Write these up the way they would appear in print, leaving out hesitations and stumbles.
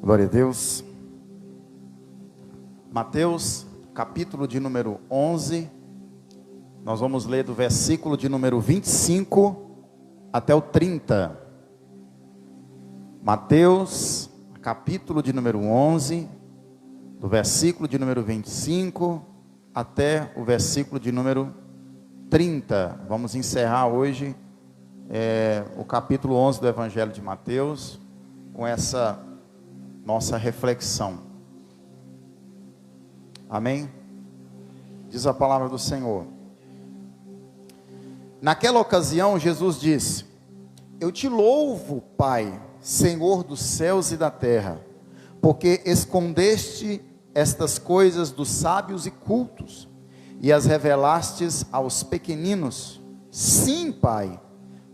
Glória a Deus. Mateus, capítulo de número 11. Nós vamos ler do versículo de número 25 até o 30. Mateus, capítulo de número 11, do versículo de número 25 até o versículo de número 30. Vamos encerrar hoje o capítulo 11 do Evangelho de Mateus com essa nossa reflexão. Amém? Diz a palavra do Senhor. Naquela ocasião, Jesus disse: Eu te louvo, Pai, Senhor dos céus e da terra, porque escondeste estas coisas dos sábios e cultos, e as revelastes aos pequeninos. Sim, Pai,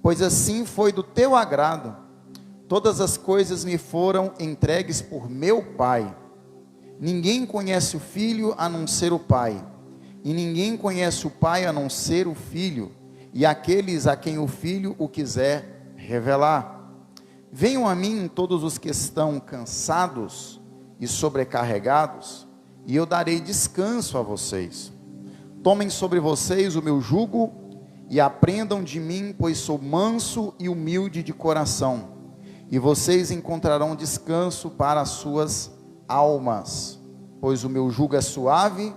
pois assim foi do teu agrado. Todas as coisas me foram entregues por meu Pai. Ninguém conhece o Filho a não ser o Pai, e ninguém conhece o Pai a não ser o Filho, e aqueles a quem o Filho o quiser revelar. Venham a mim todos os que estão cansados e sobrecarregados, e eu darei descanso a vocês. Tomem sobre vocês o meu jugo, e aprendam de mim, pois sou manso e humilde de coração, e vocês encontrarão descanso para as suas almas, pois o meu jugo é suave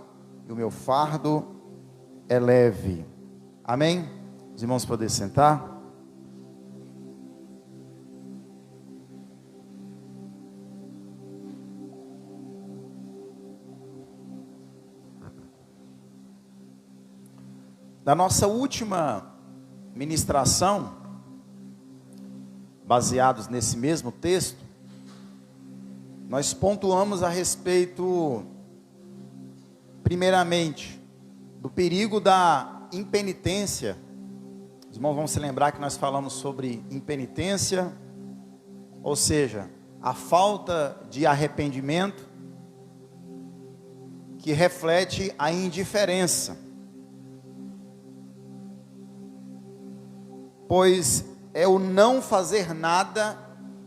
e o meu fardo é leve. Amém? Os irmãos podem sentar. Na nossa última ministração, baseados nesse mesmo texto, nós pontuamos a respeito, primeiramente, do perigo da impenitência. Os irmãos vão se lembrar que nós falamos sobre impenitência, ou seja, a falta de arrependimento, que reflete a indiferença. Pois é o não fazer nada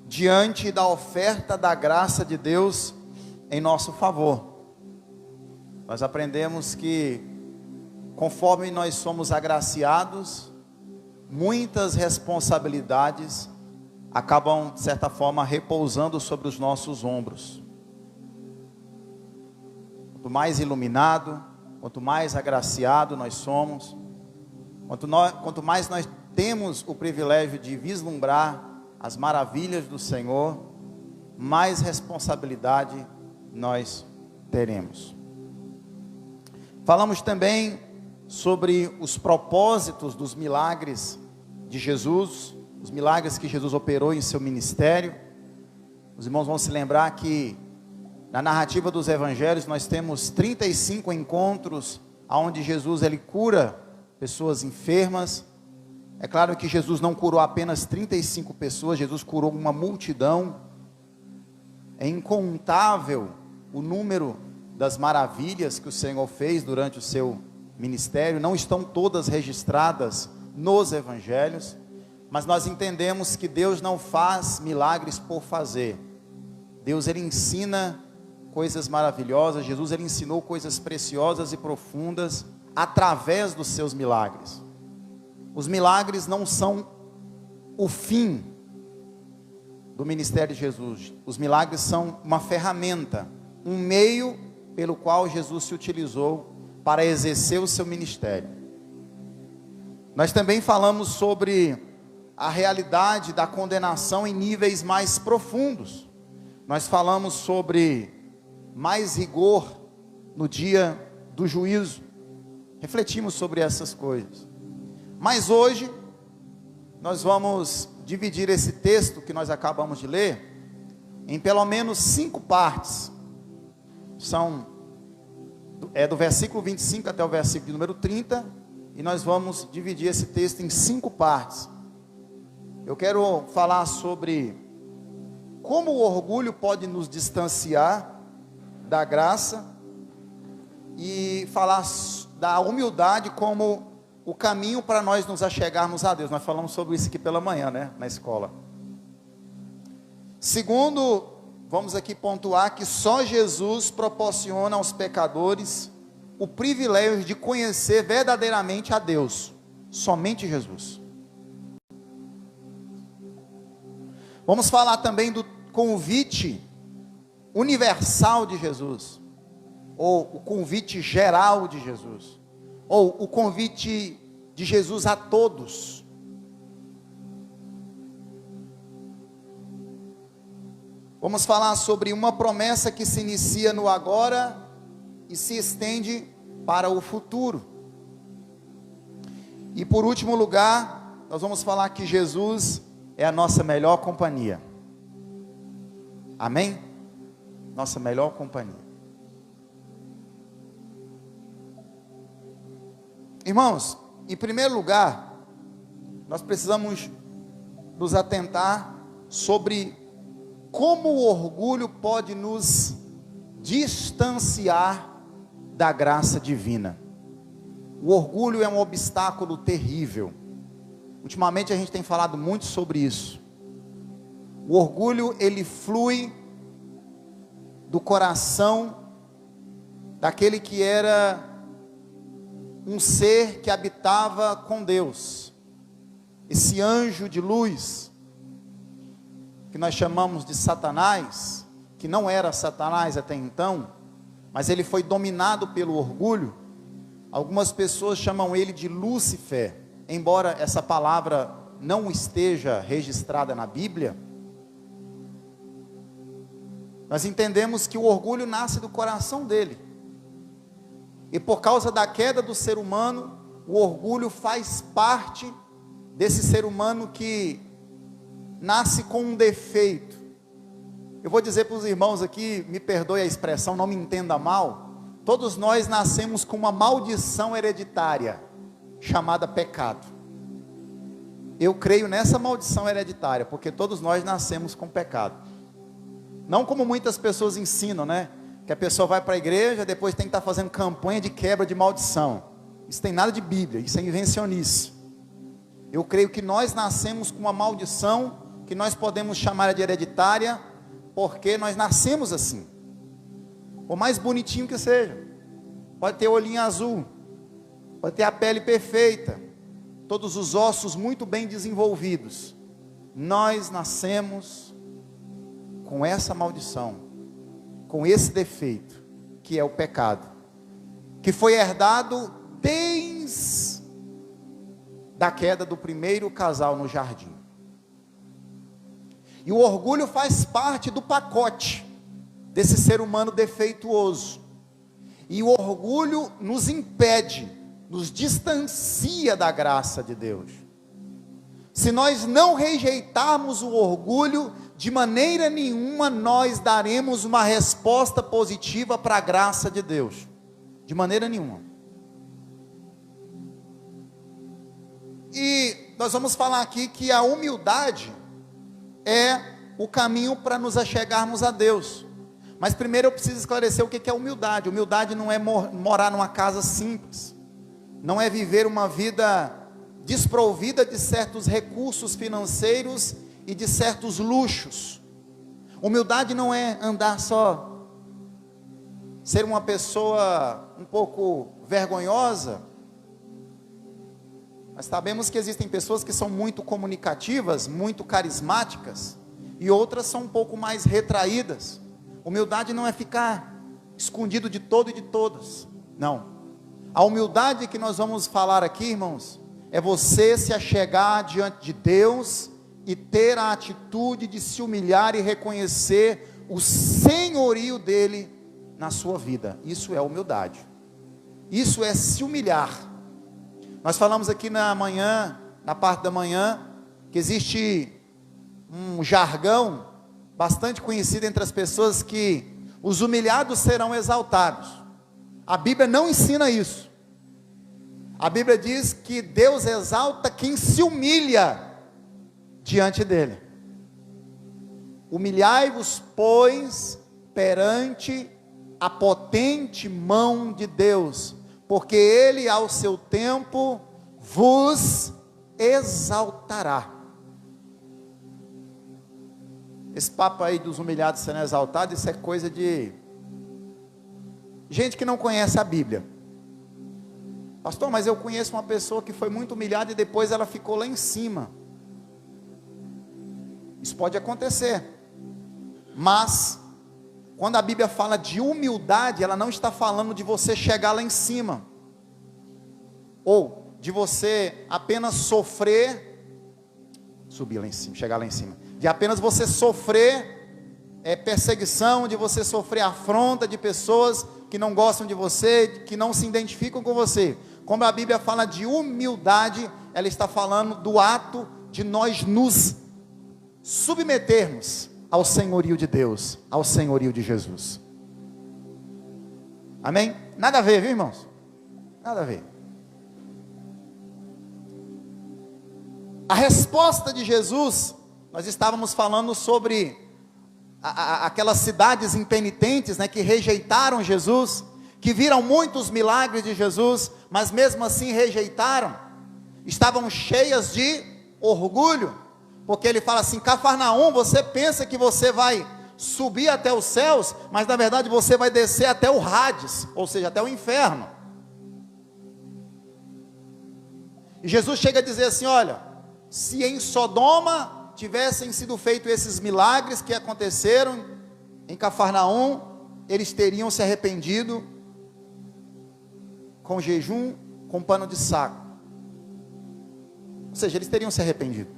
diante da oferta da graça de Deus em nosso favor. Nós aprendemos que, conforme nós somos agraciados, muitas responsabilidades acabam, de certa forma, repousando sobre os nossos ombros. Quanto mais iluminado, quanto mais agraciado nós somos, quanto mais nós temos o privilégio de vislumbrar as maravilhas do Senhor, mais responsabilidade nós teremos. Falamos também sobre os propósitos dos milagres de Jesus, os milagres que Jesus operou em seu ministério. Os irmãos vão se lembrar que na narrativa dos evangelhos nós temos 35 encontros onde Jesus ele cura pessoas enfermas. É claro que Jesus não curou apenas 35 pessoas, Jesus curou uma multidão. É incontável o número das maravilhas que o Senhor fez durante o seu ministério. Não estão todas registradas nos evangelhos, mas nós entendemos que Deus não faz milagres por fazer. Deus ele ensina coisas maravilhosas. Jesus ele ensinou coisas preciosas e profundas através dos seus milagres. Os milagres não são o fim do ministério de Jesus. Os milagres são uma ferramenta, um meio pelo qual Jesus se utilizou para exercer o seu ministério. Nós também falamos sobre a realidade da condenação em níveis mais profundos. Nós falamos sobre mais rigor no dia do juízo. Refletimos sobre essas coisas. Mas hoje, nós vamos dividir esse texto que nós acabamos de ler, em pelo menos 5 partes. Do versículo 25 até o versículo de número 30, e nós vamos dividir esse texto em 5 partes. Eu quero falar sobre como o orgulho pode nos distanciar da graça, e falar da humildade como o caminho para nós nos achegarmos a Deus. Nós falamos sobre isso aqui pela manhã, na escola. Segundo, vamos aqui pontuar que só Jesus proporciona aos pecadores o privilégio de conhecer verdadeiramente a Deus. Somente Jesus. Vamos falar também do convite universal de Jesus, ou o convite geral de Jesus, ou o convite de Jesus a todos. Vamos falar sobre uma promessa que se inicia no agora e se estende para o futuro. E por último lugar, nós vamos falar que Jesus é a nossa melhor companhia. Amém? Nossa melhor companhia. Irmãos, em primeiro lugar, nós precisamos nos atentar sobre como o orgulho pode nos distanciar da graça divina. O orgulho é um obstáculo terrível. Ultimamente a gente tem falado muito sobre isso. O orgulho, ele flui do coração daquele que era um ser que habitava com Deus. Esse anjo de luz, que nós chamamos de Satanás, que não era Satanás até então, mas ele foi dominado pelo orgulho. Algumas pessoas chamam ele de Lúcifer, embora essa palavra não esteja registrada na Bíblia. Nós entendemos que o orgulho nasce do coração dele, e por causa da queda do ser humano, o orgulho faz parte desse ser humano que nasce com um defeito. Eu vou dizer para os irmãos aqui, me perdoe a expressão, não me entenda mal, todos nós nascemos com uma maldição hereditária, chamada pecado. Eu creio nessa maldição hereditária, porque todos nós nascemos com pecado. Não como muitas pessoas ensinam, né? Que a pessoa vai para a igreja, depois tem que estar fazendo campanha de quebra de maldição. Isso tem nada de Bíblia, isso é invencionice. Eu creio que nós nascemos com uma maldição, que nós podemos chamar de hereditária, porque nós nascemos assim. Por mais bonitinho que seja, pode ter olhinho azul, pode ter a pele perfeita, todos os ossos muito bem desenvolvidos. Nós nascemos com essa maldição, com esse defeito, que é o pecado, que foi herdado desde a queda do primeiro casal no jardim. E o orgulho faz parte do pacote desse ser humano defeituoso. E o orgulho nos impede, nos distancia da graça de Deus. Se nós não rejeitarmos o orgulho, de maneira nenhuma nós daremos uma resposta positiva para a graça de Deus. De maneira nenhuma. E nós vamos falar aqui que a humildade é o caminho para nos achegarmos a Deus. Mas primeiro eu preciso esclarecer o que é humildade. Humildade não é morar numa casa simples, não é viver uma vida desprovida de certos recursos financeiros e de certos luxos. Humildade não é andar só, ser uma pessoa um pouco vergonhosa. Nós sabemos que existem pessoas que são muito comunicativas, muito carismáticas, e outras são um pouco mais retraídas. Humildade não é ficar escondido de todo e de todas, não. A humildade que nós vamos falar aqui, irmãos, é você se achegar diante de Deus e ter a atitude de se humilhar e reconhecer o senhorio dele na sua vida. Isso é humildade. Isso é se humilhar. Nós falamos aqui na manhã, na parte da manhã, que existe um jargão bastante conhecido entre as pessoas, que os humilhados serão exaltados. A Bíblia não ensina isso. A Bíblia diz que Deus exalta quem se humilha diante dele. Humilhai-vos, pois, perante a potente mão de Deus, porque ele ao seu tempo vos exaltará. Esse papo aí dos humilhados sendo exaltados, isso é coisa de gente que não conhece a Bíblia. Pastor, mas eu conheço uma pessoa que foi muito humilhada e depois ela ficou lá em cima. Isso pode acontecer. Mas, quando a Bíblia fala de humildade, ela não está falando de você chegar lá em cima. Ou de você apenas sofrer, subir lá em cima, chegar lá em cima. De apenas você sofrer perseguição, de você sofrer afronta de pessoas que não gostam de você, que não se identificam com você. Como a Bíblia fala de humildade, ela está falando do ato de nós nos submetermos ao senhorio de Deus, ao senhorio de Jesus. Amém? Nada a ver, viu, irmãos? Nada a ver. A resposta de Jesus, nós estávamos falando sobre aquelas cidades impenitentes, né, que rejeitaram Jesus, que viram muitos milagres de Jesus, mas mesmo assim rejeitaram, estavam cheias de orgulho, porque ele fala assim: Cafarnaum, você pensa que você vai subir até os céus, mas na verdade você vai descer até o Hades, ou seja, até o inferno. E Jesus chega a dizer assim: olha, se em Sodoma tivessem sido feitos esses milagres que aconteceram em Cafarnaum, eles teriam se arrependido com jejum, com pano de saco. Ou seja, eles teriam se arrependido.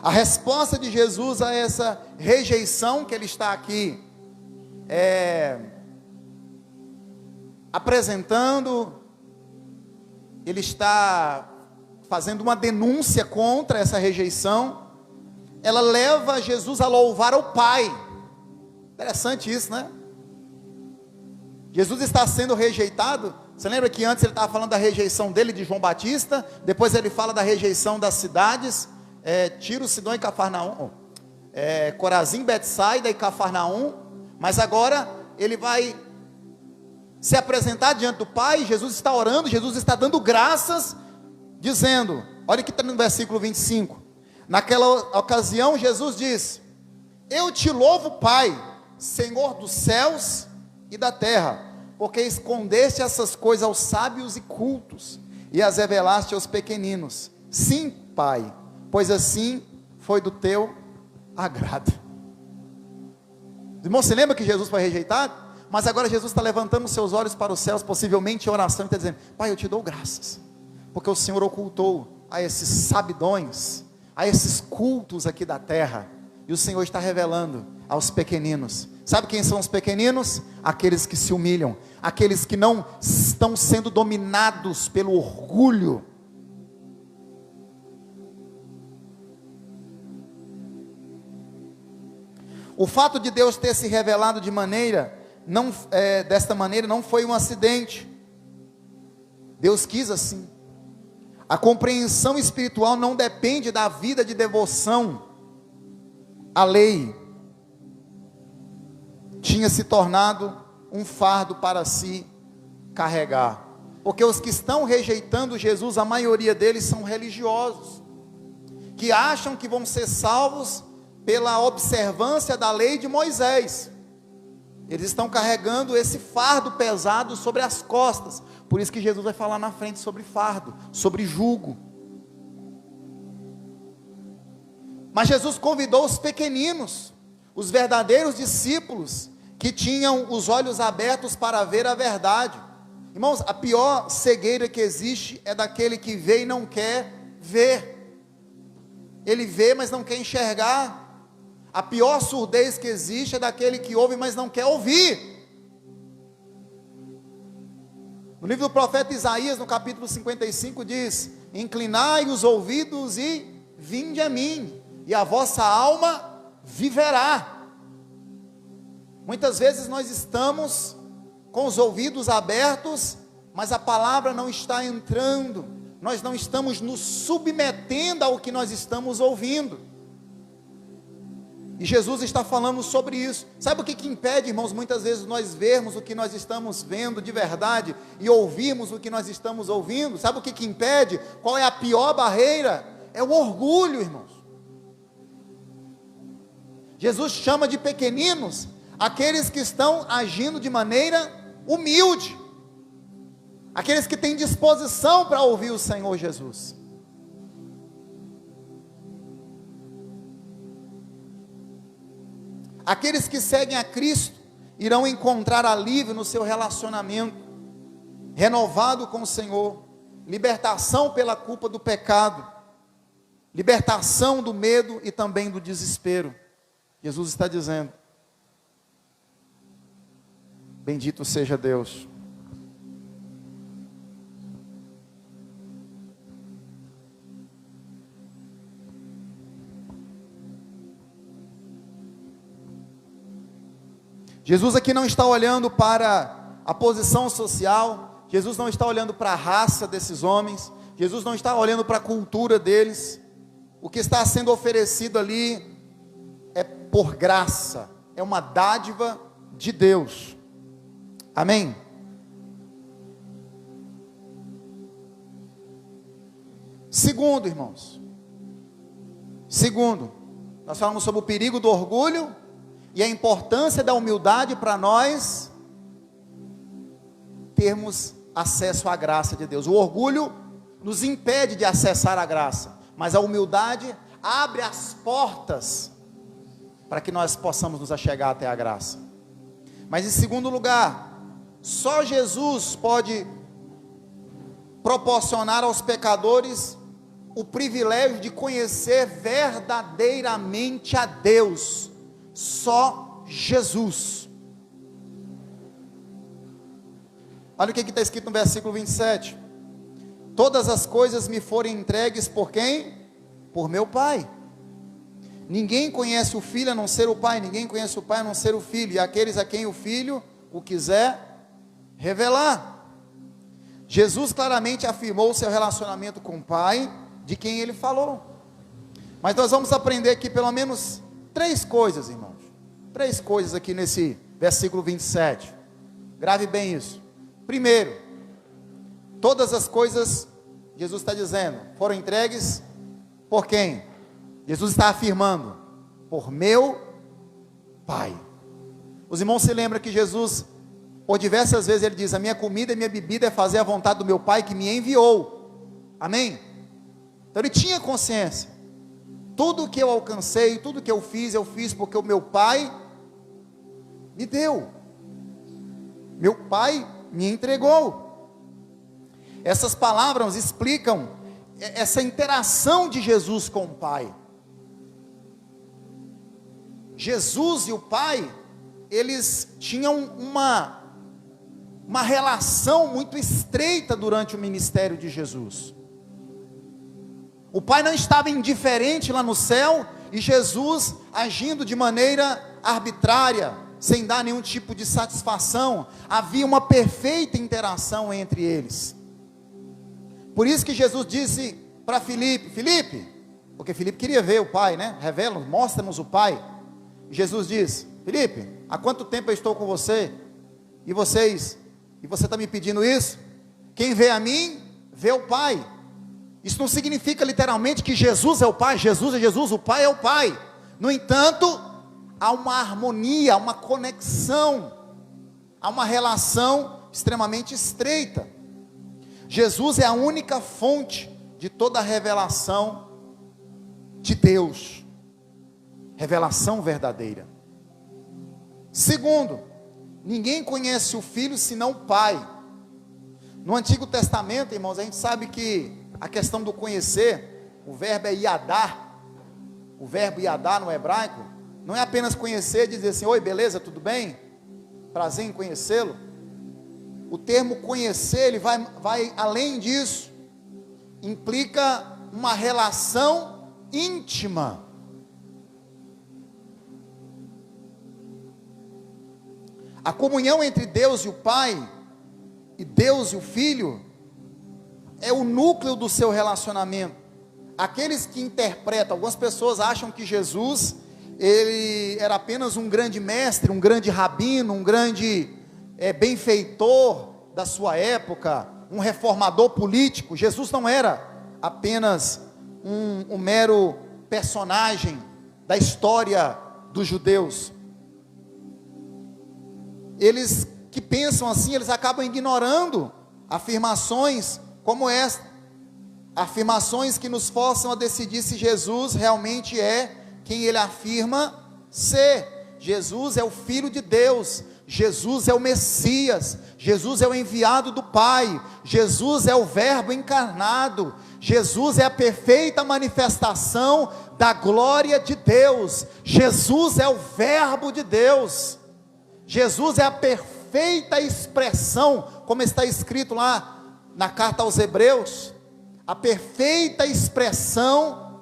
A resposta de Jesus a essa rejeição que ele está aqui apresentando, ele está fazendo uma denúncia contra essa rejeição, ela leva Jesus a louvar ao Pai. Interessante isso, né? Jesus está sendo rejeitado. Você lembra que antes ele estava falando da rejeição dele, de João Batista, depois ele fala da rejeição das cidades, Tiro, Sidom e Cafarnaum, Corazim, Betsaida e Cafarnaum, mas agora ele vai se apresentar diante do Pai. Jesus está orando, Jesus está dando graças, dizendo, olha o que está no versículo 25, naquela ocasião Jesus diz: eu te louvo, Pai, Senhor dos céus e da terra, porque escondeste essas coisas aos sábios e cultos, e as revelaste aos pequeninos. Sim, Pai, pois assim foi do teu agrado. Irmão, você lembra que Jesus foi rejeitado? Mas agora Jesus está levantando os seus olhos para os céus, possivelmente em oração, e está dizendo: Pai, eu te dou graças, porque o Senhor ocultou a esses sabidões, a esses cultos aqui da terra, e o Senhor está revelando aos pequeninos. Sabe quem são os pequeninos? Aqueles que se humilham, aqueles que não estão sendo dominados pelo orgulho. O fato de Deus ter se revelado desta maneira não foi um acidente. Deus quis assim. A compreensão espiritual não depende da vida de devoção à lei. Tinha se tornado um fardo para si carregar. Porque os que estão rejeitando Jesus, a maioria deles são religiosos, que acham que vão ser salvos pela observância da lei de Moisés. Eles estão carregando esse fardo pesado sobre as costas. Por isso que Jesus vai falar na frente sobre fardo, sobre jugo. Mas Jesus convidou os pequeninos, os verdadeiros discípulos, que tinham os olhos abertos para ver a verdade. Irmãos, a pior cegueira que existe é daquele que vê e não quer ver. Ele vê, mas não quer enxergar. A pior surdez que existe é daquele que ouve, mas não quer ouvir. No livro do profeta Isaías, no capítulo 55, diz: inclinai os ouvidos e vinde a mim, e a vossa alma viverá. Muitas vezes nós estamos com os ouvidos abertos, mas a palavra não está entrando, nós não estamos nos submetendo ao que nós estamos ouvindo. E Jesus está falando sobre isso. Sabe o que impede, irmãos, muitas vezes nós vermos o que nós estamos vendo de verdade e ouvirmos o que nós estamos ouvindo? Sabe o que impede? Qual é a pior barreira? É o orgulho, irmãos. Jesus chama de pequeninos aqueles que estão agindo de maneira humilde, aqueles que têm disposição para ouvir o Senhor Jesus. Aqueles que seguem a Cristo irão encontrar alívio no seu relacionamento, renovado com o Senhor, libertação pela culpa do pecado, libertação do medo e também do desespero. Jesus está dizendo: bendito seja Deus. Jesus aqui não está olhando para a posição social, Jesus não está olhando para a raça desses homens, Jesus não está olhando para a cultura deles. O que está sendo oferecido ali é por graça, é uma dádiva de Deus. Amém? Segundo, irmãos, nós falamos sobre o perigo do orgulho e a importância da humildade para nós termos acesso à graça de Deus. O orgulho nos impede de acessar a graça, mas a humildade abre as portas para que nós possamos nos achegar até a graça. Mas em segundo lugar, só Jesus pode proporcionar aos pecadores o privilégio de conhecer verdadeiramente a Deus. Só Jesus. Olha o que está escrito no versículo 27. Todas as coisas me foram entregues por quem? Por meu Pai. Ninguém conhece o Filho a não ser o Pai, ninguém conhece o Pai a não ser o Filho, e aqueles a quem o Filho o quiser revelar. Jesus claramente afirmou o seu relacionamento com o Pai, de quem ele falou. Mas nós vamos aprender aqui pelo menos 3 coisas, irmãos. 3 coisas aqui nesse versículo 27. Grave bem isso. Primeiro, todas as coisas, Jesus está dizendo, foram entregues por quem? Jesus está afirmando, por meu Pai. Os irmãos se lembram que Jesus, por diversas vezes ele diz: a minha comida e minha bebida é fazer a vontade do meu Pai que me enviou. Amém? Então ele tinha consciência. Tudo que eu alcancei, tudo que eu fiz porque o meu Pai me deu. Meu Pai me entregou. Essas palavras explicam essa interação de Jesus com o Pai. Jesus e o Pai, eles tinham uma relação muito estreita durante o ministério de Jesus. O Pai não estava indiferente lá no céu, e Jesus agindo de maneira arbitrária, sem dar nenhum tipo de satisfação. Havia uma perfeita interação entre eles. Por isso que Jesus disse para Filipe, porque Filipe queria ver o Pai, né? Revela, mostra-nos o Pai. Jesus diz: Filipe, há quanto tempo eu estou com você? E você está me pedindo isso? Quem vê a mim, vê o Pai. Isso não significa literalmente que Jesus é o Pai. Jesus é Jesus, o Pai é o Pai. No entanto, há uma harmonia, uma conexão, há uma relação extremamente estreita. Jesus é a única fonte de toda a revelação de Deus, revelação verdadeira. Segundo, ninguém conhece o Filho senão o Pai. No Antigo Testamento, irmãos, a gente sabe que a questão do conhecer, o verbo é yadar, o verbo yadar no hebraico, não é apenas conhecer, dizer assim: oi, beleza, tudo bem? Prazer em conhecê-lo. O termo conhecer, ele vai além disso, implica uma relação íntima. A comunhão entre Deus e o Pai, e Deus e o Filho, é o núcleo do seu relacionamento. Aqueles que interpretam, algumas pessoas acham que Jesus, ele era apenas um grande mestre, um grande rabino, um grande benfeitor da sua época, um reformador político. Jesus não era apenas um mero personagem da história dos judeus. Eles que pensam assim, eles acabam ignorando afirmações como esta, afirmações que nos forçam a decidir se Jesus realmente é quem ele afirma ser. Jesus é o Filho de Deus, Jesus é o Messias, Jesus é o enviado do Pai, Jesus é o Verbo encarnado, Jesus é a perfeita manifestação da glória de Deus, Jesus é o Verbo de Deus, Jesus é a perfeita expressão, como está escrito lá na carta aos Hebreus, a perfeita expressão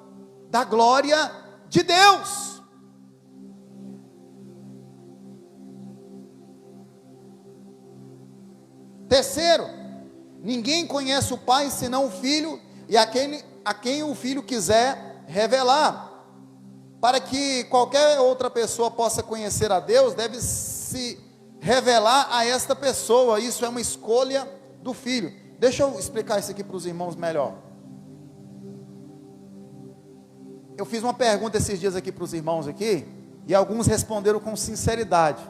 da glória de Deus. Terceiro, ninguém conhece o Pai senão o Filho, e a quem o Filho quiser revelar. Para que qualquer outra pessoa possa conhecer a Deus, deve se revelar a esta pessoa. Isso é uma escolha do Filho. Deixa eu explicar isso aqui para os irmãos melhor. Eu fiz uma pergunta esses dias aqui para os irmãos aqui, e alguns responderam com sinceridade,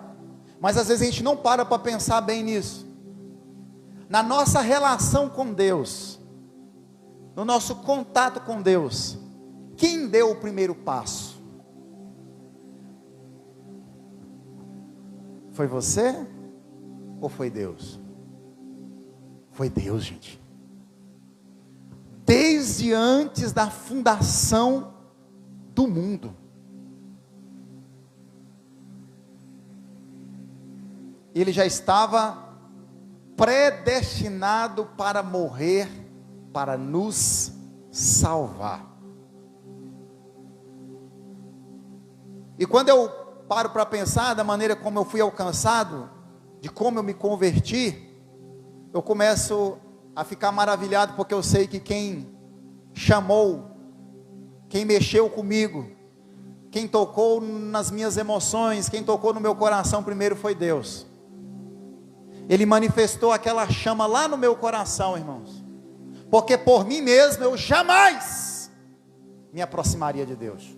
mas às vezes a gente não para pensar bem nisso. Na nossa relação com Deus, no nosso contato com Deus, quem deu o primeiro passo? Foi você ou foi Deus? Foi Deus, gente. Desde antes da fundação do mundo, ele já estava predestinado para morrer, para nos salvar. E quando eu paro para pensar da maneira como eu fui alcançado, de como eu me converti, eu começo a ficar maravilhado, porque eu sei que quem chamou, quem mexeu comigo, quem tocou nas minhas emoções, quem tocou no meu coração primeiro foi Deus. Ele manifestou aquela chama lá no meu coração, irmãos, porque por mim mesmo eu jamais me aproximaria de Deus.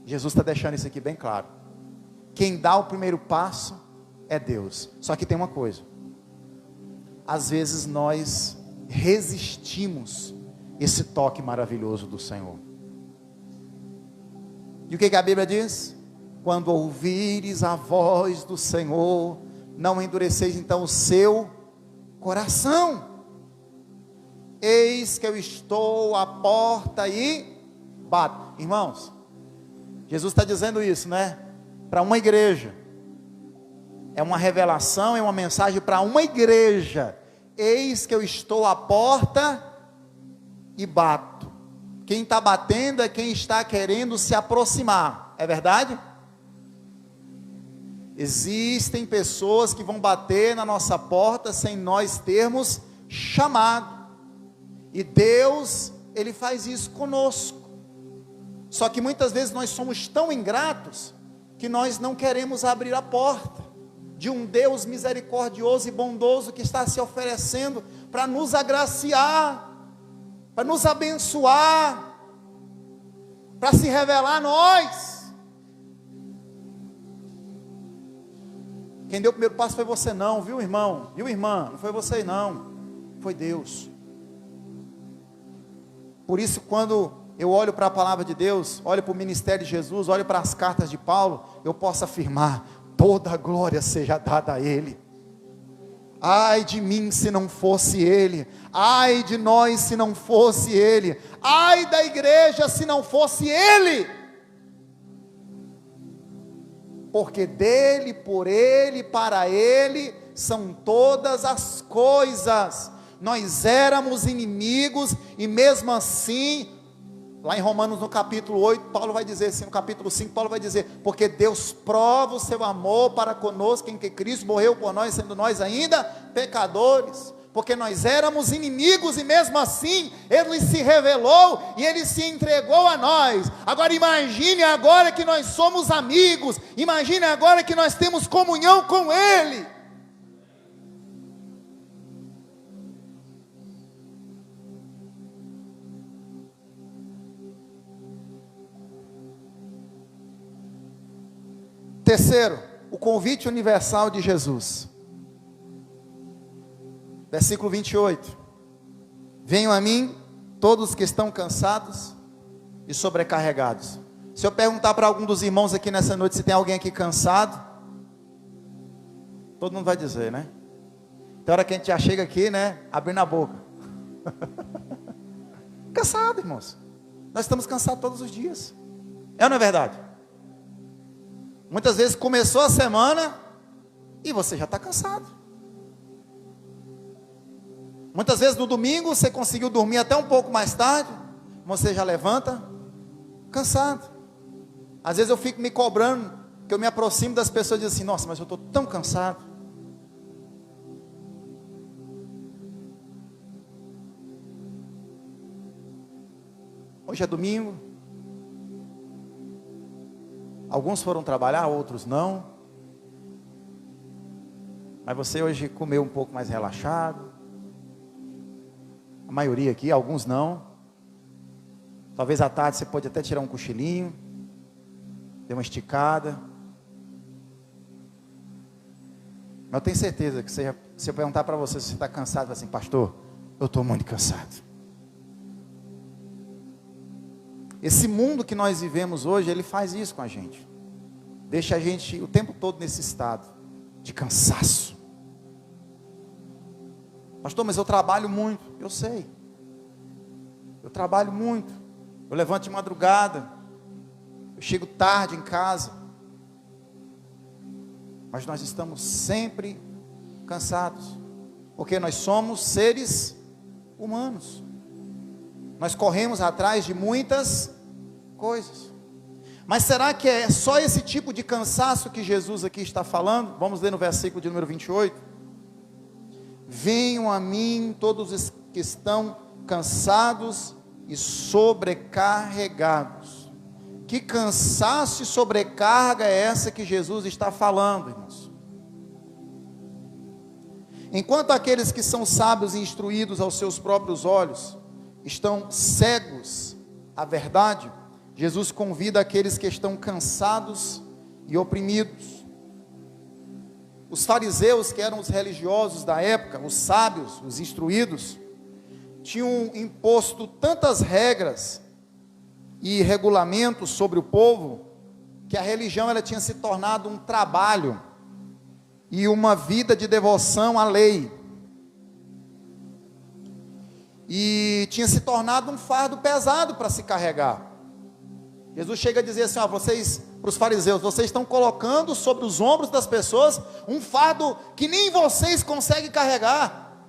Jesus está deixando isso aqui bem claro. Quem dá o primeiro passo é Deus. Só que tem uma coisa: às vezes nós resistimos esse toque maravilhoso do Senhor. E o que a Bíblia diz? Quando ouvires a voz do Senhor, não endureceis então o seu coração. Eis que eu estou à porta e bato. Irmãos, Jesus está dizendo isso, né? Para uma igreja. É uma revelação, é uma mensagem para uma igreja. Eis que eu estou à porta e bato. Quem está batendo é quem está querendo se aproximar. É verdade? Existem pessoas que vão bater na nossa porta sem nós termos chamado. E Deus, Ele faz isso conosco. Só que muitas vezes nós somos tão ingratos que nós não queremos abrir a porta de um Deus misericordioso e bondoso que está se oferecendo para nos agraciar, para nos abençoar, para se revelar a nós. Quem deu o primeiro passo foi você não, viu, irmão? Viu, irmã? Não foi você não, foi Deus. Por isso, quando eu olho para a palavra de Deus, olho para o ministério de Jesus, olho para as cartas de Paulo, eu posso afirmar: toda a glória seja dada a Ele. Ai de mim se não fosse Ele, ai de nós se não fosse Ele, ai da igreja se não fosse Ele. Porque dele, por Ele, para Ele, são todas as coisas. Nós éramos inimigos, e mesmo assim, lá em Romanos no capítulo 8, Paulo vai dizer assim, no capítulo 5, Paulo vai dizer: porque Deus prova o seu amor para conosco, em que Cristo morreu por nós, sendo nós ainda pecadores. Porque nós éramos inimigos, e mesmo assim, Ele se revelou, e Ele se entregou a nós. Agora imagine agora que nós somos amigos, imagine agora que nós temos comunhão com Ele. terceiro, o convite universal de Jesus. Versículo 28. Venham a mim todos que estão cansados e sobrecarregados. Se eu perguntar para algum dos irmãos aqui nessa noite se tem alguém aqui cansado, todo mundo vai dizer, né? Tem hora que a gente já chega aqui, né? Abrindo a boca. Cansado, irmãos. Nós estamos cansados todos os dias. É ou não é verdade? Muitas vezes começou a semana e você já está cansado. Muitas vezes no domingo você conseguiu dormir até um pouco mais tarde, você já levanta cansado. Às vezes eu fico me cobrando, que eu me aproximo das pessoas e digo assim, nossa, mas eu estou tão cansado. Hoje é domingo. Alguns foram trabalhar, outros não. Mas você hoje comeu um pouco mais relaxado. A maioria aqui, alguns não. Talvez à tarde você pode até tirar um cochilinho, dar uma esticada. Mas eu tenho certeza que se eu perguntar para você se você está cansado, você vai assim, pastor, eu estou muito cansado. Esse mundo que nós vivemos hoje, ele faz isso com a gente. Deixa a gente o tempo todo nesse estado de cansaço. Pastor, mas eu trabalho muito. Eu sei. Eu trabalho muito. Eu levanto de madrugada. Eu chego tarde em casa. Mas nós estamos sempre cansados. Porque nós somos seres humanos. Nós corremos atrás de muitas coisas. Mas será que é só esse tipo de cansaço que Jesus aqui está falando? Vamos ler no versículo de número 28. Venham a mim todos os que estão cansados e sobrecarregados. Que cansaço e sobrecarga é essa que Jesus está falando, irmãos? Enquanto aqueles que são sábios e instruídos aos seus próprios olhos estão cegos à verdade, Jesus convida aqueles que estão cansados e oprimidos. Os fariseus, que eram os religiosos da época, os sábios, os instruídos, tinham imposto tantas regras e regulamentos sobre o povo, que a religião ela tinha se tornado um trabalho e uma vida de devoção à lei. E tinha se tornado um fardo pesado para se carregar. Jesus chega a dizer assim, vocês, para os fariseus, vocês estão colocando sobre os ombros das pessoas um fardo que nem vocês conseguem carregar.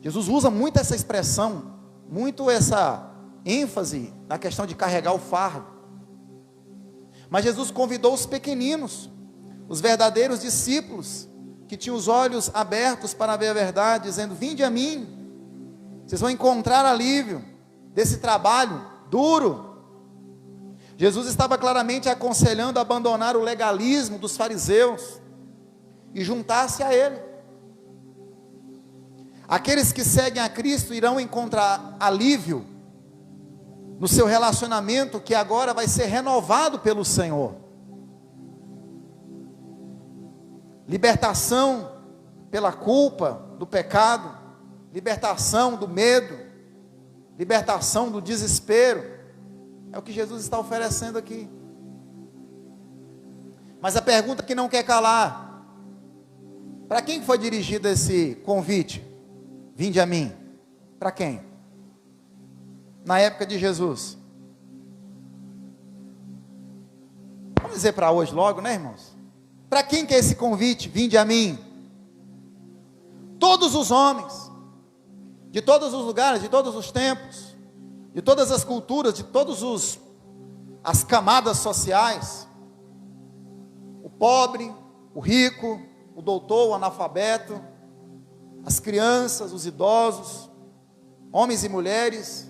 Jesus usa muito essa expressão, muito essa ênfase na questão de carregar o fardo. Mas Jesus convidou os pequeninos, os verdadeiros discípulos, que tinham os olhos abertos para ver a verdade, dizendo, vinde a mim, vocês vão encontrar alívio desse trabalho duro. Jesus estava claramente aconselhando a abandonar o legalismo dos fariseus e juntar-se a Ele. Aqueles que seguem a Cristo irão encontrar alívio no seu relacionamento, que agora vai ser renovado pelo Senhor. Libertação pela culpa do pecado, libertação do medo, libertação do desespero, é o que Jesus está oferecendo aqui. Mas a pergunta que não quer calar, para quem foi dirigido esse convite? Vinde a mim. Para quem? Na época de Jesus. Vamos dizer para hoje logo, né, irmãos? Para quem que é esse convite? Vinde a mim. Todos os homens, de todos os lugares, de todos os tempos, de todas as culturas, de todas as camadas sociais, o pobre, o rico, o doutor, o analfabeto, as crianças, os idosos, homens e mulheres,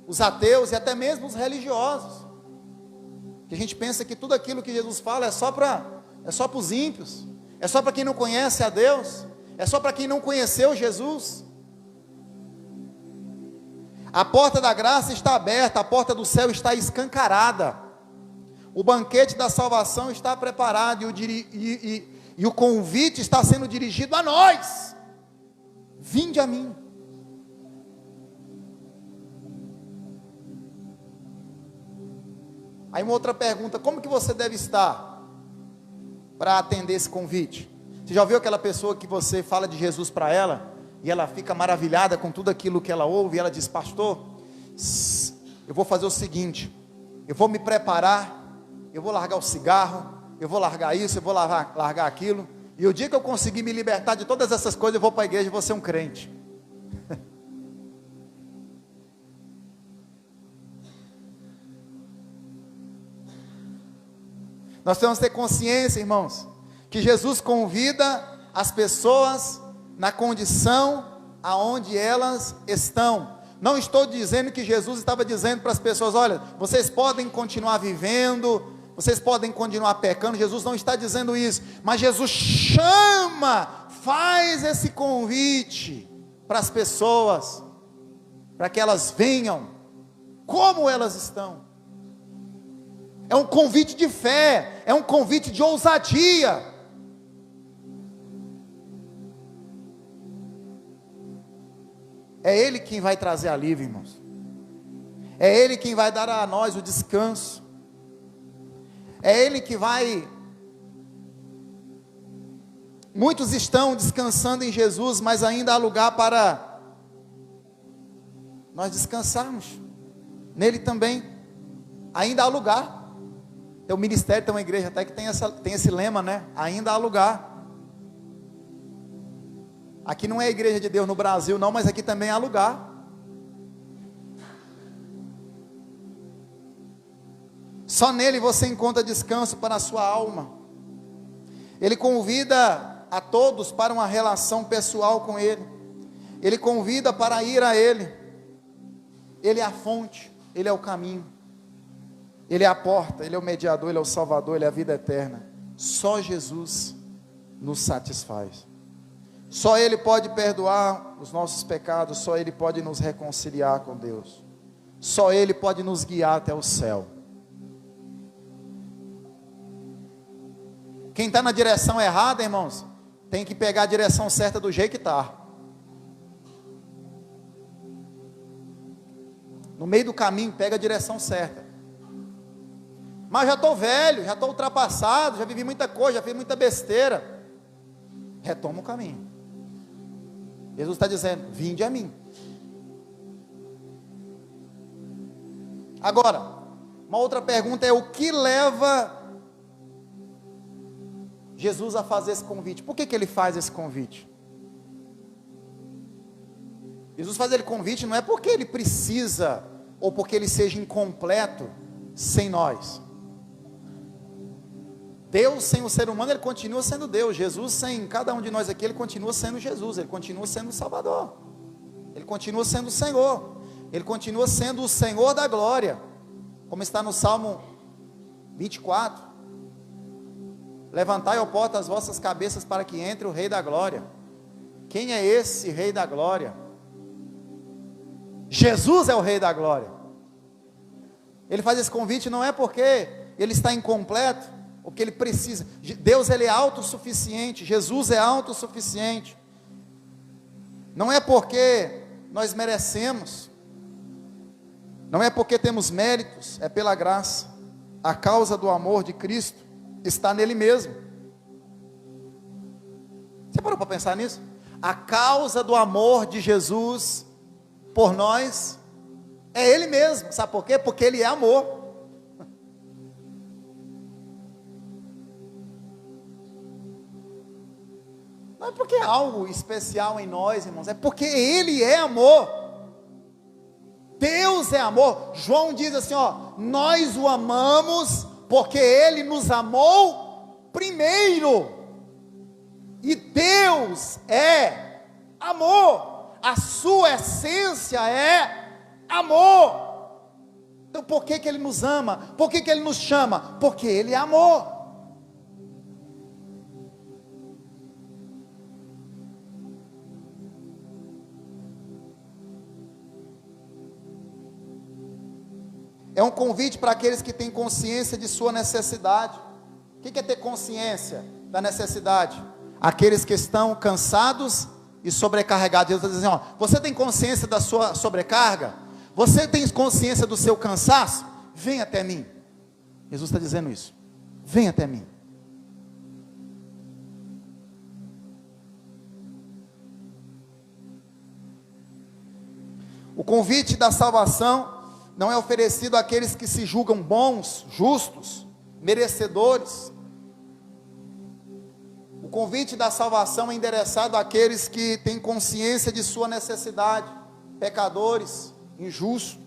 os ateus e até mesmo os religiosos, que a gente pensa que tudo aquilo que Jesus fala é só para os ímpios, é só para quem não conhece a Deus, é só para quem não conheceu Jesus. A porta da graça está aberta, a porta do céu está escancarada. O banquete da salvação está preparado e o convite está sendo dirigido a nós. Vinde a mim. Aí uma outra pergunta: como que você deve estar para atender esse convite? Você já ouviu aquela pessoa que você fala de Jesus para ela e ela fica maravilhada com tudo aquilo que ela ouve e ela diz: pastor, eu vou fazer o seguinte, eu vou me preparar, eu vou largar o cigarro, eu vou largar isso, eu vou largar aquilo, e o dia que eu conseguir me libertar de todas essas coisas, eu vou para a igreja e vou ser um crente. Nós temos que ter consciência, irmãos, que Jesus convida as pessoas na condição aonde elas estão. Não estou dizendo que Jesus estava dizendo para as pessoas: olha, vocês podem continuar vivendo, vocês podem continuar pecando. Jesus não está dizendo isso, mas Jesus chama, faz esse convite para as pessoas, para que elas venham como elas estão. É um convite de fé, é um convite de ousadia. É Ele quem vai trazer alívio, irmãos. É Ele quem vai dar a nós o descanso. É Ele que vai... Muitos estão descansando em Jesus, mas ainda há lugar para nós descansarmos nele também. Ainda há lugar. Tem um ministério, tem uma igreja até que tem esse lema, né? Ainda há lugar. Aqui não é a igreja de Deus no Brasil não, mas aqui também há lugar. Só nele você encontra descanso para a sua alma. Ele convida a todos para uma relação pessoal com Ele. Ele convida para ir a Ele. Ele é a fonte, Ele é o caminho. Ele é a porta, Ele é o mediador, Ele é o salvador, Ele é a vida eterna. Só Jesus nos satisfaz. Só Ele pode perdoar os nossos pecados, só Ele pode nos reconciliar com Deus. Só Ele pode nos guiar até o céu. Quem está na direção errada, irmãos, tem que pegar a direção certa do jeito que está. No meio do caminho, pega a direção certa. Mas já estou velho, já estou ultrapassado, já vivi muita coisa, já fiz muita besteira. Retoma o caminho. Jesus está dizendo: vinde a mim. Agora, uma outra pergunta é: o que leva Jesus a fazer esse convite? Por que Ele faz esse convite? Jesus faz esse convite não é porque Ele precisa, ou porque Ele seja incompleto sem nós. Deus sem o ser humano, Ele continua sendo Deus. Jesus sem cada um de nós aqui, Ele continua sendo Jesus. Ele continua sendo o Salvador. Ele continua sendo o Senhor. Ele continua sendo o Senhor da glória. Como está no Salmo 24. Levantai, ó porta, as vossas cabeças para que entre o Rei da glória. Quem é esse Rei da glória? Jesus é o Rei da glória. Ele faz esse convite não é porque Ele está incompleto, o que Ele precisa. Deus, Ele é autossuficiente. Jesus é autossuficiente. Não é porque nós merecemos, não é porque temos méritos, é pela graça. A causa do amor de Cristo está nele mesmo. Você parou para pensar nisso? A causa do amor de Jesus por nós é Ele mesmo. Sabe por quê? Porque Ele é amor. Não é porque é algo especial em nós, irmãos, é porque Ele é amor. Deus é amor. João diz assim, ó: nós o amamos porque Ele nos amou primeiro. E Deus é amor. A sua essência é amor. Então por que Ele nos ama? Por que Ele nos chama? Porque Ele é amor. É um convite para aqueles que têm consciência de sua necessidade. O que é ter consciência da necessidade? Aqueles que estão cansados e sobrecarregados. Deus está dizendo, ó, você tem consciência da sua sobrecarga? Você tem consciência do seu cansaço? Vem até mim. Jesus está dizendo isso. Vem até mim. O convite da salvação não é oferecido àqueles que se julgam bons, justos, merecedores. O convite da salvação é endereçado àqueles que têm consciência de sua necessidade, pecadores, injustos.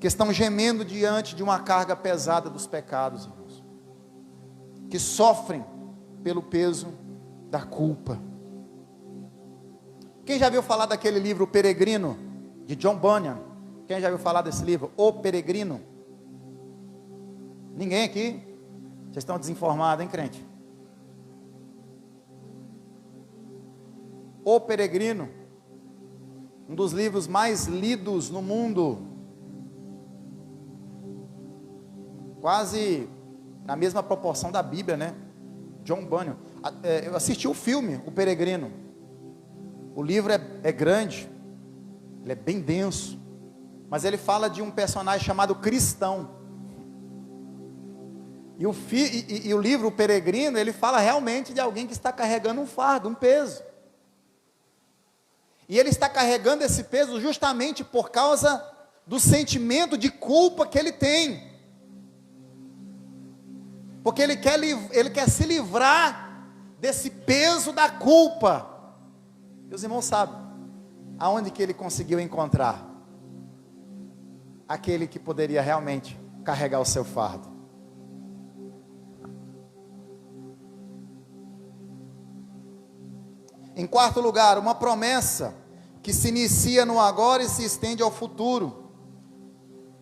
Que estão gemendo diante de uma carga pesada dos pecados, irmãos. Que sofrem pelo peso da culpa. Quem já viu falar daquele livro O Peregrino, de John Bunyan? Quem já viu falar desse livro, O Peregrino? Ninguém aqui? Vocês estão desinformados, hein, crente? O Peregrino, um dos livros mais lidos no mundo, quase na mesma proporção da Bíblia, né? John Bunyan. Eu assisti o filme, O Peregrino. O livro é grande, ele é bem denso, mas ele fala de um personagem chamado Cristão. E o livro O Peregrino, ele fala realmente de alguém que está carregando um fardo, um peso. E ele está carregando esse peso justamente por causa do sentimento de culpa que ele tem. Porque ele quer se livrar desse peso da culpa. E os irmãos sabem aonde que ele conseguiu encontrar aquele que poderia realmente carregar o seu fardo. Em quarto lugar, uma promessa que se inicia no agora e se estende ao futuro.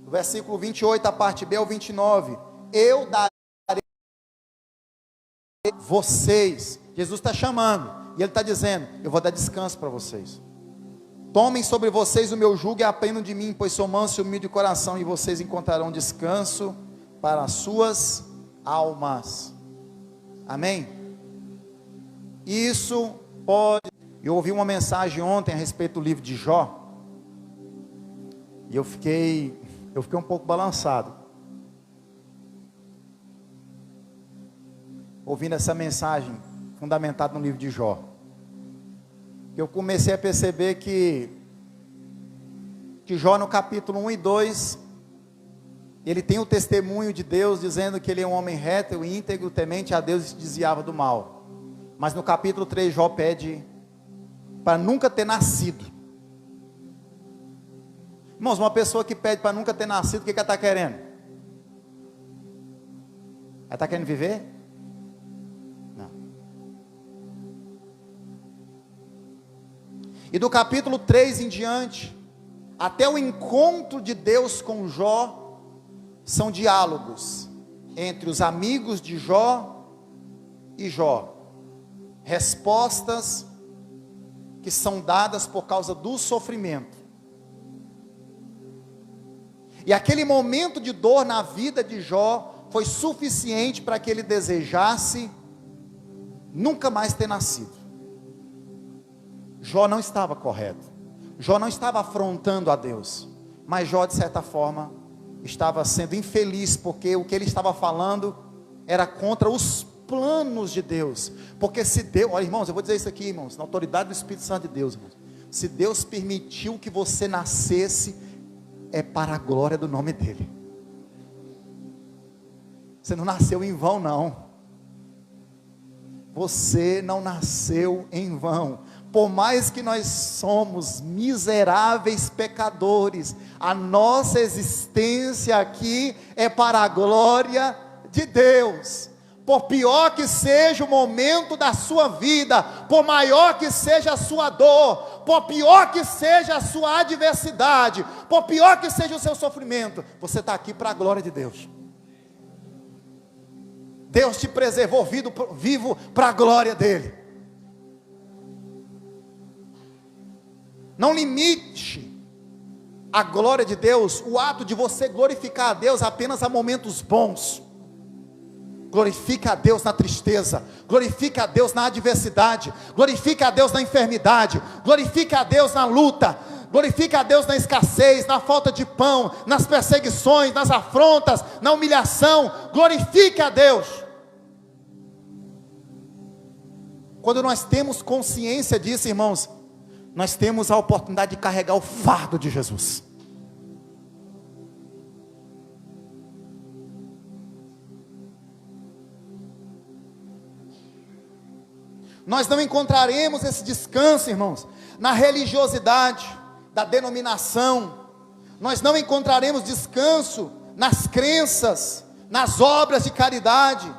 Do versículo 28, a parte B ao 29. Eu darei vocês. Jesus está chamando. E Ele está dizendo, eu vou dar descanso para vocês. Tomem sobre vocês o meu jugo e aprendam de mim, pois sou manso e humilde de coração, e vocês encontrarão descanso para as suas almas. Amém? Isso pode... Eu ouvi uma mensagem ontem a respeito do livro de Jó, e eu fiquei um pouco balançado, ouvindo essa mensagem fundamentada no livro de Jó. Eu comecei a perceber que Jó, no capítulo 1 e 2, ele tem o testemunho de Deus, dizendo que ele é um homem reto, íntegro, temente a Deus e se desviava do mal. Mas no capítulo 3, Jó pede para nunca ter nascido. Irmãos, uma pessoa que pede para nunca ter nascido, o que ela está querendo? Ela está querendo viver? Não. E do capítulo 3 em diante, até o encontro de Deus com Jó, são diálogos entre os amigos de Jó e Jó. Respostas que são dadas por causa do sofrimento. E aquele momento de dor na vida de Jó foi suficiente para que ele desejasse nunca mais ter nascido. Jó não estava correto. Jó não estava afrontando a Deus. Mas Jó, de certa forma, estava sendo infeliz, porque o que ele estava falando era contra os planos de Deus. Porque se Deus, olha, irmãos, eu vou dizer isso aqui, irmãos, na autoridade do Espírito Santo de Deus, irmãos. Se Deus permitiu que você nascesse, é para a glória do nome dEle. Você não nasceu em vão, não. Você não nasceu em vão. Por mais que nós somos miseráveis pecadores, a nossa existência aqui é para a glória de Deus. Por pior que seja o momento da sua vida, por maior que seja a sua dor, por pior que seja a sua adversidade, por pior que seja o seu sofrimento, você está aqui para a glória de Deus. Deus te preservou vivo para a glória dEle. Não limite a glória de Deus, o ato de você glorificar a Deus apenas a momentos bons. Glorifica a Deus na tristeza, glorifica a Deus na adversidade, glorifica a Deus na enfermidade, glorifica a Deus na luta, glorifica a Deus na escassez, na falta de pão, nas perseguições, nas afrontas, na humilhação. Glorifica a Deus. Quando nós temos consciência disso, irmãos, nós temos a oportunidade de carregar o fardo de Jesus. Nós não encontraremos esse descanso, irmãos, na religiosidade da denominação. Nós não encontraremos descanso nas crenças, nas obras de caridade,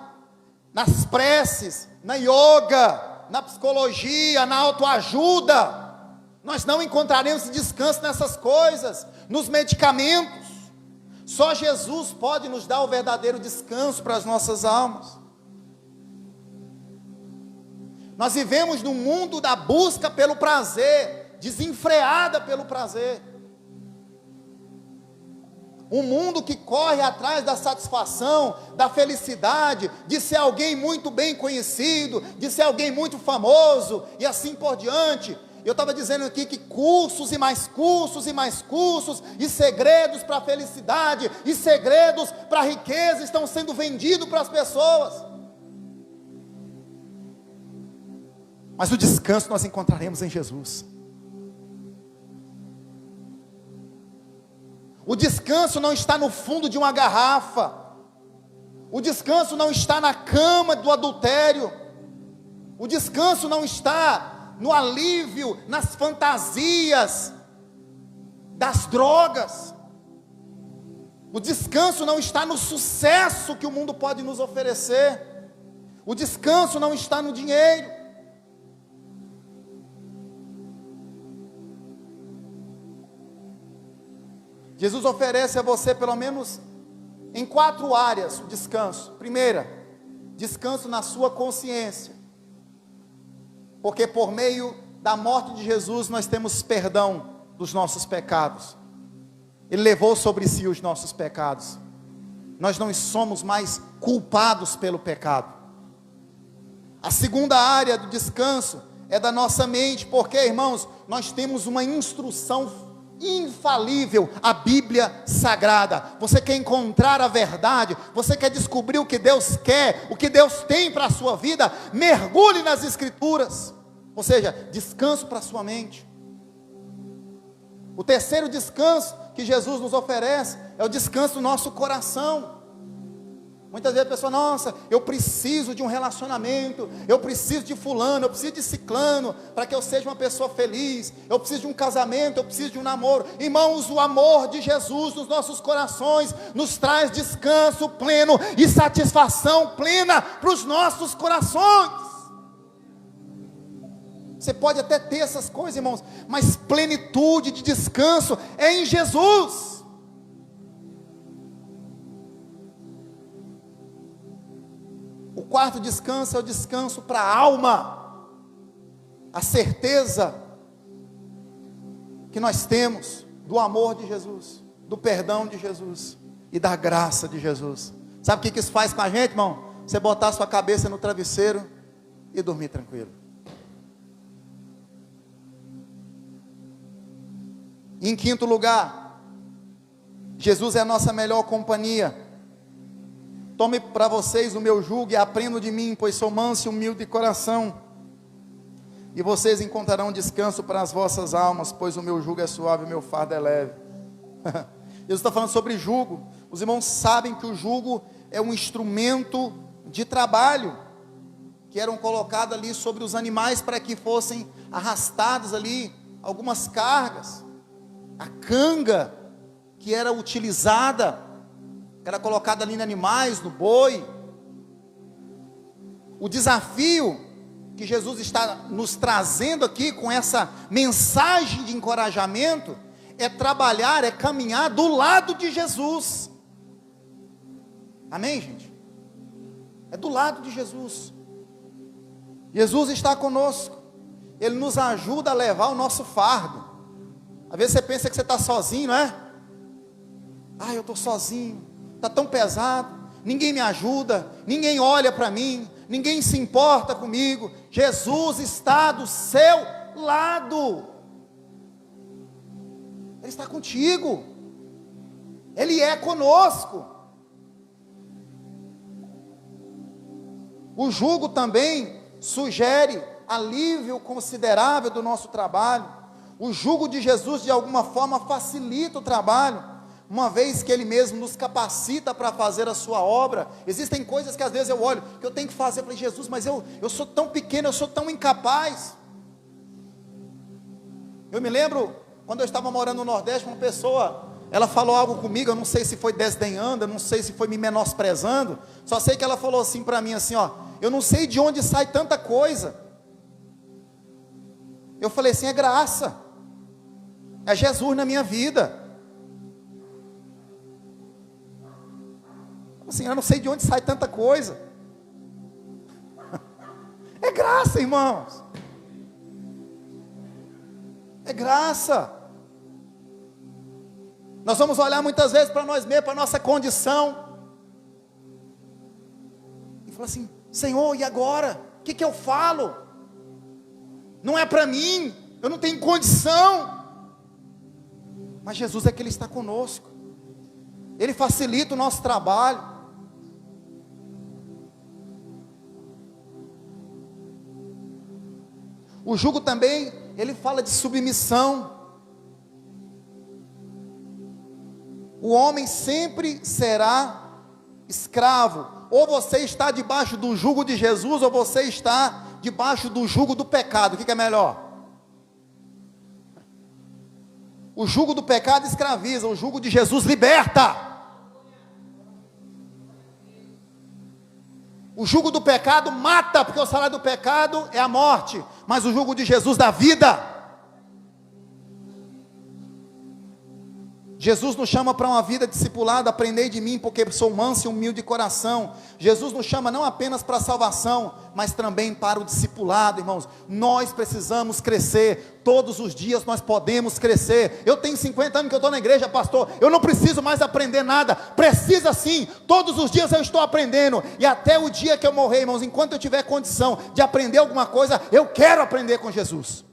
nas preces, na yoga, na psicologia, na autoajuda. Nós não encontraremos descanso nessas coisas, nos medicamentos. Só Jesus pode nos dar o verdadeiro descanso para as nossas almas. Nós vivemos num mundo da busca pelo prazer, desenfreada pelo prazer. Um mundo que corre atrás da satisfação, da felicidade, de ser alguém muito bem conhecido, de ser alguém muito famoso, e assim por diante. Eu estava dizendo aqui que cursos e mais cursos e mais cursos, e segredos para a felicidade, e segredos para a riqueza estão sendo vendidos para as pessoas. Mas o descanso nós encontraremos em Jesus. O descanso não está no fundo de uma garrafa. O descanso não está na cama do adultério. O descanso não está no alívio, nas fantasias das drogas. O descanso não está no sucesso que o mundo pode nos oferecer. O descanso não está no dinheiro. Jesus oferece a você pelo menos em 4 áreas o descanso. Primeira, descanso na sua consciência. Porque por meio da morte de Jesus nós temos perdão dos nossos pecados. Ele levou sobre si os nossos pecados. Nós não somos mais culpados pelo pecado. A segunda área do descanso é da nossa mente. Porque, irmãos, nós temos uma instrução infalível, a Bíblia Sagrada. Você quer encontrar a verdade, você quer descobrir o que Deus quer, o que Deus tem para a sua vida, mergulhe nas Escrituras. Ou seja, descanso para a sua mente. O terceiro descanso que Jesus nos oferece é o descanso do nosso coração. Muitas vezes a pessoa, nossa, eu preciso de um relacionamento, eu preciso de fulano, eu preciso de ciclano, para que eu seja uma pessoa feliz, eu preciso de um casamento, eu preciso de um namoro. Irmãos, o amor de Jesus nos nossos corações, nos traz descanso pleno, e satisfação plena para os nossos corações. Você pode até ter essas coisas, irmãos, mas plenitude de descanso é em Jesus. O quarto descanso é o descanso para a alma. A certeza que nós temos do amor de Jesus, do perdão de Jesus e da graça de Jesus. Sabe o que isso faz com a gente, irmão? Você botar a sua cabeça no travesseiro e dormir tranquilo. Em quinto lugar, Jesus é a nossa melhor companhia. Tome para vocês o meu jugo e aprendam de mim, pois sou manso e humilde de coração, e vocês encontrarão descanso para as vossas almas, pois o meu jugo é suave e o meu fardo é leve. Jesus está falando sobre jugo. Os irmãos sabem que o jugo é um instrumento de trabalho, que eram colocados ali sobre os animais, para que fossem arrastados ali algumas cargas. A canga que era utilizada, que era colocada ali em animais, no boi. O desafio que Jesus está nos trazendo aqui com essa mensagem de encorajamento é trabalhar, é caminhar do lado de Jesus. Amém, gente? É do lado de Jesus. Jesus está conosco. Ele nos ajuda a levar o nosso fardo. Às vezes você pensa que você está sozinho, não é? Eu estou sozinho, está tão pesado, ninguém me ajuda, ninguém olha para mim, ninguém se importa comigo. Jesus está do seu lado, Ele está contigo, Ele é conosco. O jugo também sugere alívio considerável do nosso trabalho. O jugo de Jesus de alguma forma facilita o trabalho, uma vez que Ele mesmo nos capacita para fazer a sua obra. Existem coisas que às vezes eu olho, que eu tenho que fazer, eu falei, Jesus, mas eu sou tão pequeno, eu sou tão incapaz. Eu me lembro, quando eu estava morando no Nordeste, uma pessoa, ela falou algo comigo, eu não sei se foi desdenhando, eu não sei se foi me menosprezando, só sei que ela falou assim para mim, assim, eu não sei de onde sai tanta coisa. Eu falei assim, é graça, é Jesus na minha vida. Assim, eu não sei de onde sai tanta coisa. É graça, irmãos. É graça. Nós vamos olhar muitas vezes para nós mesmos, para a nossa condição, e falar assim, Senhor, e agora? O que eu falo? Não é para mim, eu não tenho condição. Mas Jesus é que Ele está conosco, Ele facilita o nosso trabalho. O jugo também, ele fala de submissão. O homem sempre será escravo. Ou você está debaixo do jugo de Jesus, ou você está debaixo do jugo do pecado. O que é melhor? O jugo do pecado escraviza, o jugo de Jesus liberta. O jugo do pecado mata, porque o salário do pecado é a morte, mas o jugo de Jesus dá vida. Jesus nos chama para uma vida discipulada. Aprendei de mim, porque sou manso e humilde de coração. Jesus nos chama não apenas para a salvação, mas também para o discipulado, irmãos. Nós precisamos crescer, todos os dias nós podemos crescer. Eu tenho 50 anos que eu estou na igreja, pastor, eu não preciso mais aprender nada. Precisa sim, todos os dias eu estou aprendendo, e até o dia que eu morrer, irmãos, enquanto eu tiver condição de aprender alguma coisa, eu quero aprender com Jesus.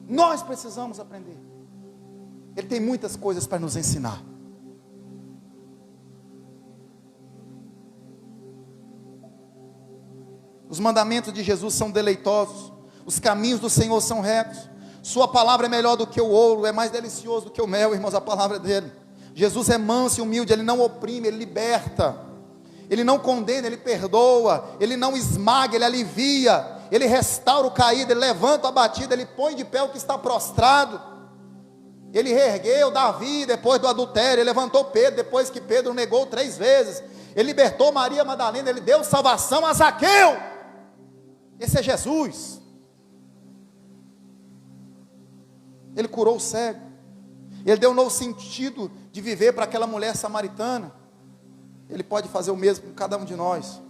Nós precisamos aprender. Ele tem muitas coisas para nos ensinar. Os mandamentos de Jesus são deleitosos. Os caminhos do Senhor são retos. Sua palavra é melhor do que o ouro, é mais delicioso do que o mel, irmãos, a palavra dele. Jesus é manso e humilde, Ele não oprime, Ele liberta. Ele não condena, Ele perdoa. Ele não esmaga, Ele alivia. Ele restaura o caído, Ele levanta o abatido, Ele põe de pé o que está prostrado. Ele reergueu Davi depois do adultério, Ele levantou Pedro depois que Pedro negou 3 vezes. Ele libertou Maria Madalena, Ele deu salvação a Zaqueu. Esse é Jesus. Ele curou o cego. Ele deu um novo sentido de viver para aquela mulher samaritana. Ele pode fazer o mesmo com cada um de nós.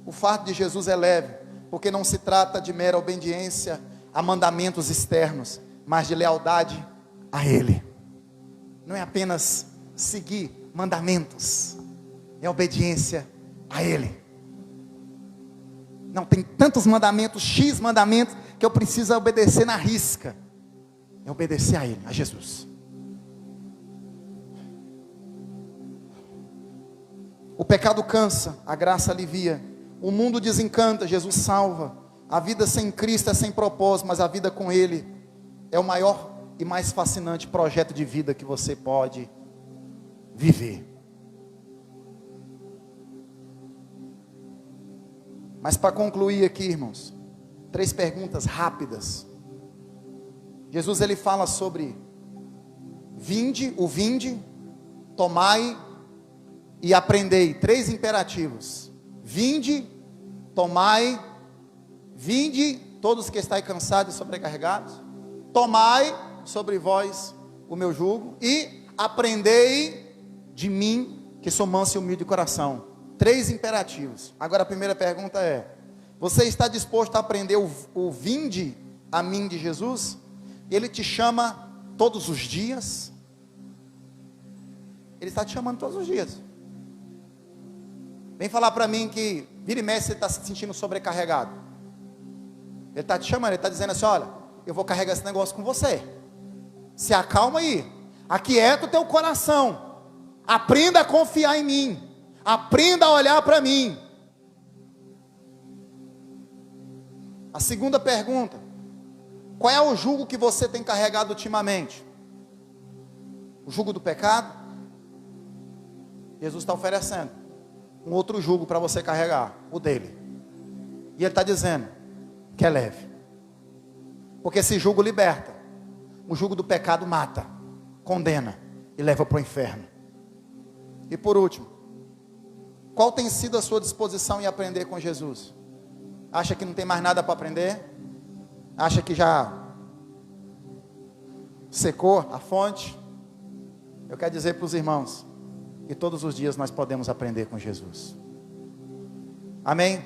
O fardo de Jesus é leve, porque não se trata de mera obediência a mandamentos externos, mas de lealdade a Ele. Não é apenas seguir mandamentos, é obediência a Ele. Não, tem tantos mandamentos, X mandamentos, que eu preciso obedecer na risca. É obedecer a Ele, a Jesus. O pecado cansa, a graça alivia. O mundo desencanta, Jesus salva. A vida sem Cristo é sem propósito, mas a vida com Ele é o maior e mais fascinante projeto de vida que você pode viver. Mas para concluir aqui, irmãos, 3 perguntas rápidas. Jesus, Ele fala sobre vinde, tomai e aprendei. 3 imperativos. Vinde, tomai, vinde, todos que estáis cansados e sobrecarregados, tomai sobre vós o meu jugo, e aprendei de mim, que sou manso e humilde de coração. 3 imperativos. Agora a primeira pergunta é: você está disposto a aprender o vinde a mim de Jesus? Ele te chama todos os dias. Ele está te chamando todos os dias. Vem falar para mim que vira e mexe você está se sentindo sobrecarregado. Ele está te chamando, ele está dizendo assim: olha, eu vou carregar esse negócio com você. Se acalma aí, aquieta o teu coração, aprenda a confiar em mim, aprenda a olhar para mim. A segunda pergunta: qual é o jugo que você tem carregado ultimamente? O jugo do pecado? Jesus está oferecendo um outro jugo para você carregar, o dele. E ele está dizendo que é leve, porque esse jugo liberta. O jugo do pecado mata, condena e leva para o inferno. E por último, qual tem sido a sua disposição em aprender com Jesus? Acha que não tem mais nada para aprender? Acha que já secou a fonte? Eu quero dizer para os irmãos que todos os dias nós podemos aprender com Jesus. Amém?